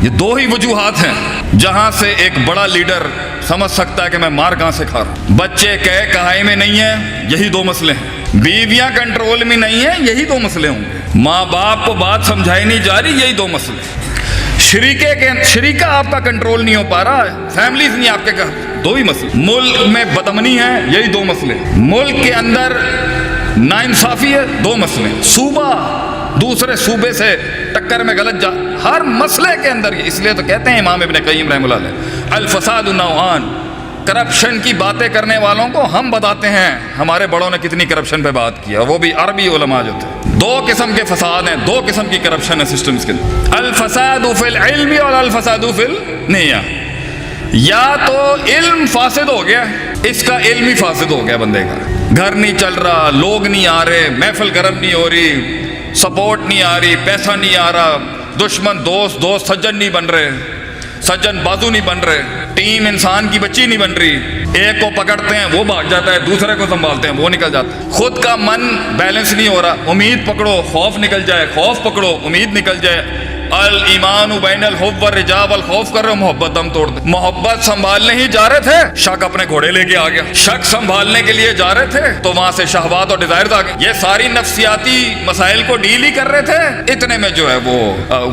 یہ دو ہی وجوہات ہیں جہاں سے ایک بڑا لیڈر سمجھ سکتا ہے کہ میں مار کہاں سے کھا رہا ہوں۔ بچے کہے کہائی میں نہیں ہیں، یہی دو مسئلے ہیں۔ بیویاں کنٹرول میں نہیں ہیں، یہی دو مسئلے ہوں گے۔ ماں باپ کو بات سمجھائی نہیں جا رہی، یہی دو مسئلے۔ شریکہ آپ کا کنٹرول نہیں ہو پا رہا ہے، فیملیز نہیں آپ کے گھر، دو ہی مسئلے۔ ملک میں بدامنی ہے، یہی دو مسئلے۔ ملک کے اندر ناانصافی ہے، دو مسئلے۔ صوبہ دوسرے صوبے سے ٹکر میں غلط ہر مسئلے کے اندر، اس لیے تو کہتے ہیں امام ابن قیم رحمہ اللہ علیہ، الفساد نوعان، کرپشن کی باتیں کرنے والوں کو ہم بتاتے ہیں ہمارے بڑوں نے کتنی کرپشن پہ بات کیا، وہ بھی عربی علماء جو تھے۔ دو قسم کے فساد ہیں، دو قسم کی کرپشن ہے سسٹمز کے اندر، الفساد فی العلم اور الفساد فی النیہ۔ یا تو علم فاسد ہو گیا، اس کا علم ہی فاسد ہو گیا بندے کا، گھر نہیں چل رہا، لوگ نہیں آ رہے، محفل گرم نہیں ہو رہی، سپورٹ نہیں آ رہی، پیسہ نہیں آ رہا، دشمن دوست سجن نہیں بن رہے، سجن بازو نہیں بن رہے، ٹیم انسان کی بچی نہیں بن رہی، ایک کو پکڑتے ہیں وہ بھاگ جاتا ہے، دوسرے کو سنبھالتے ہیں وہ نکل جاتا ہے، خود کا من بیلنس نہیں ہو رہا، امید پکڑو خوف نکل جائے، خوف پکڑو امید نکل جائے۔ الایمان بین الحب والرجاء والخوف کر رہے، محبت دم توڑ دے۔ محبت سنبھالنے ہی جا رہے تھے، شک اپنے گھوڑے لے کے آ گیا، شک سنبھالنے کے لیے جا رہے تھے تو وہاں سے شہوات اور ڈیزائرز آ گئے، یہ ساری نفسیاتی مسائل کو ڈیل ہی کر رہے تھے، اتنے میں جو ہے وہ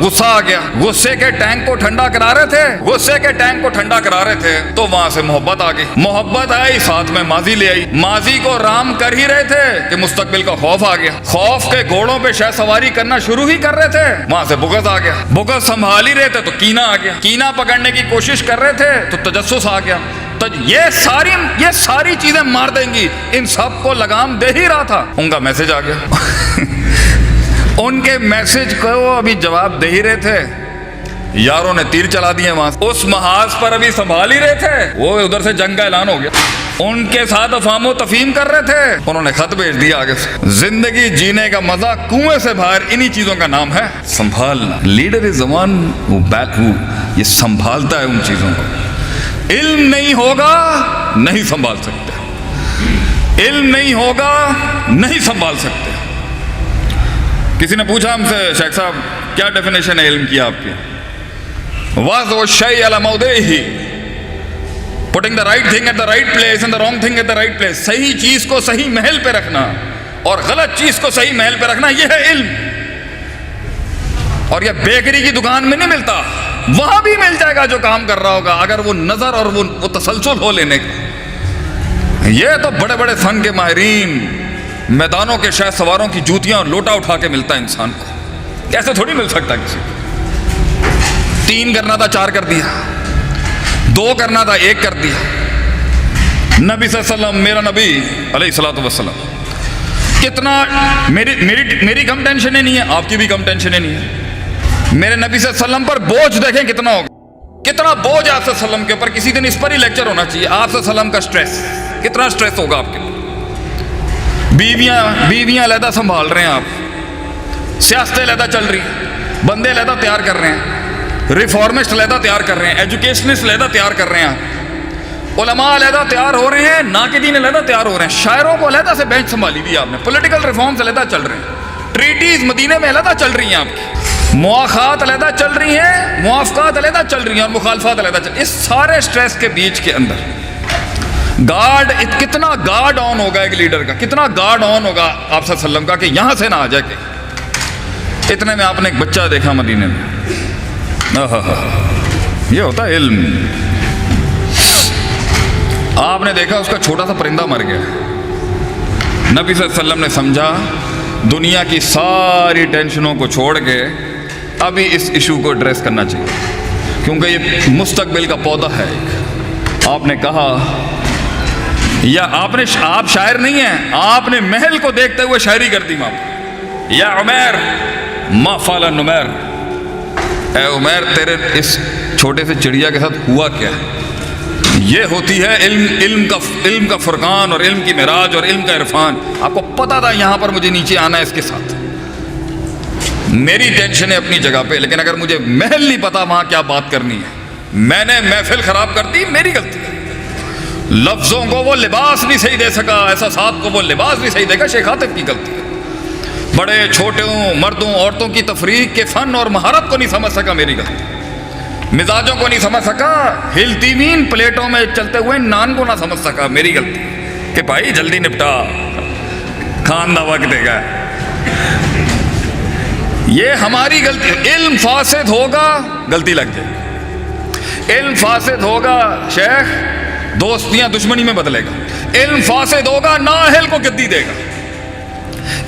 غصہ آ گیا، غصے کے ٹینک کو ٹھنڈا کرا رہے تھے، غصے کے ٹینک کو ٹھنڈا کرا رہے تھے تو وہاں سے محبت آ گئی، محبت آئی ساتھ میں ماضی لے آئی، ماضی کو رام کر ہی رہے تھے کہ مستقبل کا خوف آ گیا، خوف کے گھوڑوں پہ شہ سواری کرنا شروع ہی کر رہے تھے، وہاں سے بغض آ گیا، بغض سنبھال ہی رہے تھے تو کینہ آ گیا، کینہ پکڑنے کی کوشش کر رہے تھے تو تجسس آ گیا، تو یہ ساری چیزیں مار دیں گی، ان سب کو لگام دے ہی رہا تھا، ان کا میسج آ گیا ان کے میسج کو وہ ابھی جواب دے ہی رہے تھے، یاروں نے تیر چلا دیے وہاں سے، اس محاذ پر ابھی سنبھال ہی رہے تھے، وہ ادھر سے جنگ کا اعلان ہو گیا، ان کے ساتھ افہام و تفہیم کر رہے تھے، انہوں نے خط بھیج دیا آگے سے، زندگی جینے کا مزہ کنویں سے باہر، انہی چیزوں کا نام ہے سنبھالنا۔ Leader is the one who یہ سنبھالتا ہے ان چیزوں کو، علم نہیں ہوگا نہیں سنبھال سکتے، علم نہیں ہوگا نہیں سنبھال سکتے۔ کسی نے پوچھا ہم سے، شیخ صاحب کیا ڈیفینیشن ہے علم کی آپ کی؟ وَضْعُ الشَّيْءِ عَلَى مَوْضِعِهِ، putting the right thing at the right place and the wrong thing at the right place، صحیح چیز کو صحیح محل پہ رکھنا اور غلط چیز کو صحیح محل پہ رکھنا، یہ ہے علم۔ اور یہ بیکری کی دکان میں نہیں ملتا، وہاں بھی مل جائے گا جو کام کر رہا ہوگا، اگر وہ نظر اور وہ تسلسل ہو لینے کا۔ یہ تو بڑے بڑے فن کے ماہرین، میدانوں کے شہ سواروں کی جوتیاں اور لوٹا اٹھا کے ملتا ہے انسان کو، ایسے تھوڑی مل سکتا کسی کو۔ 3 کرنا تھا 4 کر دیا، 2 کرنا تھا 1 کر دیا۔ نبی صلی اللہ علیہ وسلم، میرا نبی علیہ الصلوۃ والسلام، کتنا میری کم ٹینشنیں نہیں ہے، آپ کی بھی کم ٹینشنیں نہیں ہے۔ میرے نبی صلی اللہ علیہ وسلم پر بوجھ دیکھیں کتنا ہوگا، کتنا بوجھ آپ صلی اللہ علیہ وسلم کے اوپر، کسی دن اس پر ہی لیکچر ہونا چاہیے، آپ صلی اللہ علیہ وسلم کا سٹریس، کتنا سٹریس ہوگا آپ کے اوپر۔ بیویاں علیحدہ سنبھال رہے ہیں آپ، سیاستیں علیحدہ چل رہی ہیں، بندے علیحدہ تیار کر رہے ہیں، ریفارمسٹ علیحدہ تیار کر رہے ہیں، ایجوکیشنسٹ علیحدہ تیار کر رہے ہیں، علماء علیحدہ تیار ہو رہے ہیں، ناقدین علیحدہ تیار ہو رہے ہیں، شاعروں کو علیحدہ سے بینچ سنبھالی دی آپ نے، پولیٹیکل ریفارمز علیحدہ چل رہے ہیں، ٹریٹیز مدینے میں علیحدہ چل رہی ہیں آپ کی، مواخات علیحدہ چل رہی ہیں، موافقات علیحدہ چل رہی ہیں اور مخالفات علیحدہ چل رہی ہیں۔ اس سارے سٹریس کے بیچ کے اندر کتنا گارڈ آن ہوگا ایک لیڈر کا، کتنا گارڈ آن ہوگا آپ صلی اللہ علیہ وسلم کا کہ یہاں سے نہ آ جائے کہ اتنے میں آپ نے ایک بچہ دیکھا مدینے میں، یہ ہوتا ہے علم۔ آپ نے دیکھا اس کا چھوٹا سا پرندہ مر گیا، نبی صلی اللہ علیہ وسلم نے سمجھا دنیا کی ساری ٹینشنوں کو چھوڑ کے ابھی اس ایشو کو ایڈریس کرنا چاہیے، کیونکہ یہ مستقبل کا پودا ہے ایک۔ آپ نے کہا، یا آپ شاعر نہیں ہیں، آپ نے محل کو دیکھتے ہوئے شاعری کر دی وہاں پر، یا عمیر ما فعل نمیر، اے عمیر تیرے اس چھوٹے سے چڑیا کے ساتھ ہوا کیا ہے؟ یہ ہوتی ہے علم کا فرقان اور علم کی معراج اور علم کا عرفان۔ آپ کو پتا تھا یہاں پر مجھے نیچے آنا ہے اس کے ساتھ، میری ٹینشن ہے اپنی جگہ پہ، لیکن اگر مجھے محل نہیں پتا وہاں کیا بات کرنی ہے، میں نے محفل خراب کر دی، میری غلطی ہے۔ لفظوں کو وہ لباس نہیں صحیح دے سکا، احساسات کو وہ لباس نہیں صحیح دے گا، شیخ عاطف کی غلطی ہے۔ بڑے چھوٹوں، مردوں، عورتوں کی تفریق کے فن اور مہارت کو نہیں سمجھ سکا، میری غلطی۔ مزاجوں کو نہیں سمجھ سکا, ہلتی ہوئی پلیٹوں میں چلتے ہوئے نان کو نہ سمجھ سکا. میری غلطی کہ بھائی جلدی نپٹا, کھانا وقت دے گا. یہ ہماری غلطی. علم فاسد ہوگا غلطی لگ جائے گی. علم فاسد ہوگا شیخ دوستیاں دشمنی میں بدلے گا. علم فاسد ہوگا نااہل کو گدی دے گا.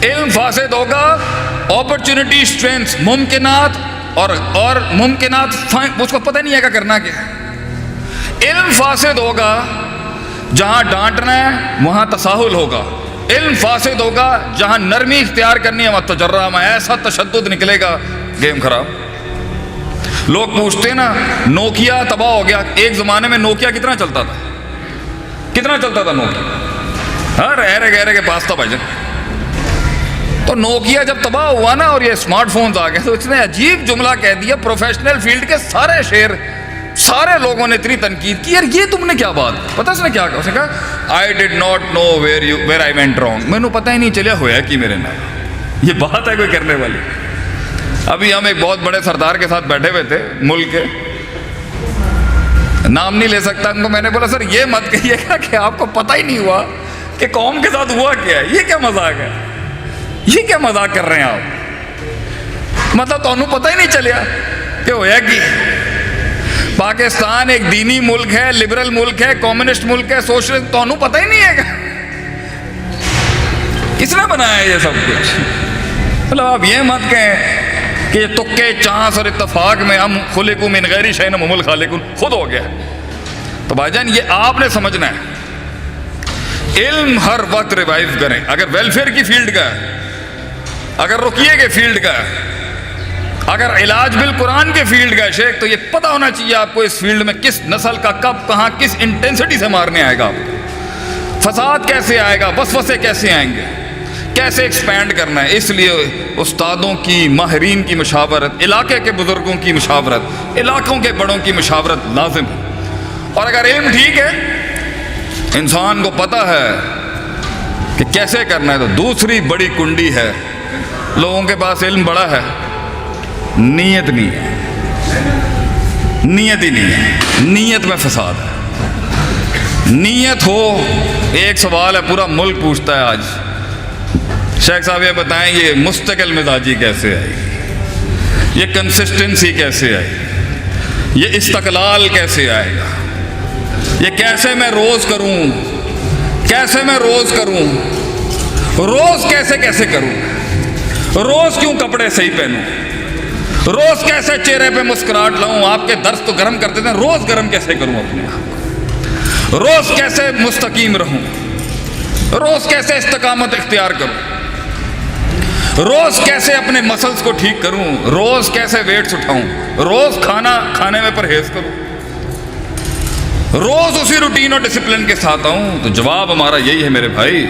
علم فاسد ہوگا اپرچونٹی اسٹرینتھ ممکنات اور ممکنات اس کو پتہ نہیں ہے کہ کرنا کیا. علم فاسد ہوگا جہاں ڈانٹنا ہے وہاں تساہل ہوگا. علم فاسد ہوگا جہاں نرمی اختیار کرنی ہے وہاں تجرہ میں ایسا تشدد نکلے گا, گیم خراب. لوگ پوچھتے ہیں نا نوکیا تباہ ہو گیا. ایک زمانے میں نوکیا کتنا چلتا تھا, کتنا چلتا تھا نوکیا, ہر ایرے گہرے کے پاس تھا بھائی جان. تو نوکیا جب تباہ ہوا نا اور یہ اسمارٹ فونز آ گئے تو اس نے عجیب جملہ کہہ دیا. پروفیشنل فیلڈ کے سارے شیر سارے لوگوں نے اتنی تنقید کی, یار یہ تم نے کیا بات, پتہ اس نے کیا کہا, اس نے کہا I did not know where I went wrong. میں نے پتہ ہی نہیں چلیا ہوا کہ میرے نام. یہ بات ہے کوئی کرنے والی. ابھی ہم ایک بہت بڑے سردار کے ساتھ بیٹھے ہوئے تھے ملک کے, نام نہیں لے سکتا ان کو. میں نے بولا سر یہ مت کہیے گا کہ آپ کو پتہ ہی نہیں ہوا کہ قوم کے ساتھ ہوا کیا ہے. یہ کیا مذاق ہے, یہ کیا مذاق کر رہے ہیں آپ, مطلب تو پتہ ہی نہیں چلیا کہ ہویا کی. پاکستان ایک دینی ملک ہے, لبرل ملک ہے, کمیونسٹ ملک ہے, سوشلسٹ, تو پتہ ہی نہیں ہے گا کس نے بنایا ہے یہ سب کچھ. مطلب آپ یہ مت کہیں کہ یہ تکے چانس اور اتفاق میں ہم خلقوا من غیر شیء وهم الخالقون خود ہو گیا. تو بھائی جان یہ آپ نے سمجھنا ہے. علم ہر وقت ریوائیو کریں. اگر ویلفیئر کی فیلڈ کا ہے, اگر رقیے کے فیلڈ کا ہے, اگر علاج بالقرآن کے فیلڈ کا ہے شیخ, تو یہ پتہ ہونا چاہیے آپ کو اس فیلڈ میں کس نسل کا کب کہاں کس انٹینسٹی سے مارنے آئے گا آپ کو, فساد کیسے آئے گا, وسوسے کیسے آئیں گے, کیسے ایکسپینڈ کرنا ہے. اس لیے استادوں کی, ماہرین کی مشاورت, علاقے کے بزرگوں کی مشاورت, علاقوں کے بڑوں کی مشاورت لازم ہے. اور اگر علم ٹھیک ہے, انسان کو پتہ ہے کہ کیسے کرنا ہے, تو دوسری بڑی کنڈی ہے لوگوں کے پاس علم بڑا ہے, نیت نہیں ہے. نیت ہی نہیں ہے, نیت میں فساد ہے. نیت ہو. ایک سوال ہے پورا ملک پوچھتا ہے آج, شیخ صاحب یہ بتائیں یہ مستقل مزاجی کیسے آئی, یہ کنسسٹنسی کیسے آئی, یہ استقلال کیسے آئے گا, یہ کیسے میں روز کروں, کیسے میں روز کروں, روز کیسے کیسے کروں, روز کیوں کپڑے صحیح پہنوں, روز کیسے چہرے پہ مسکراہٹ لاؤں. آپ کے درس تو گرم کرتے تھے, روز گرم کیسے کروں اپنے آپ, روز کیسے مستقیم رہوں, روز کیسے استقامت اختیار کروں, روز کیسے اپنے مسلز کو ٹھیک کروں, روز کیسے ویٹس اٹھاؤں, روز کھانے میں پرہیز کروں, روز اسی روٹین اور ڈسپلن کے ساتھ آؤں. تو جواب ہمارا یہی ہے میرے بھائی,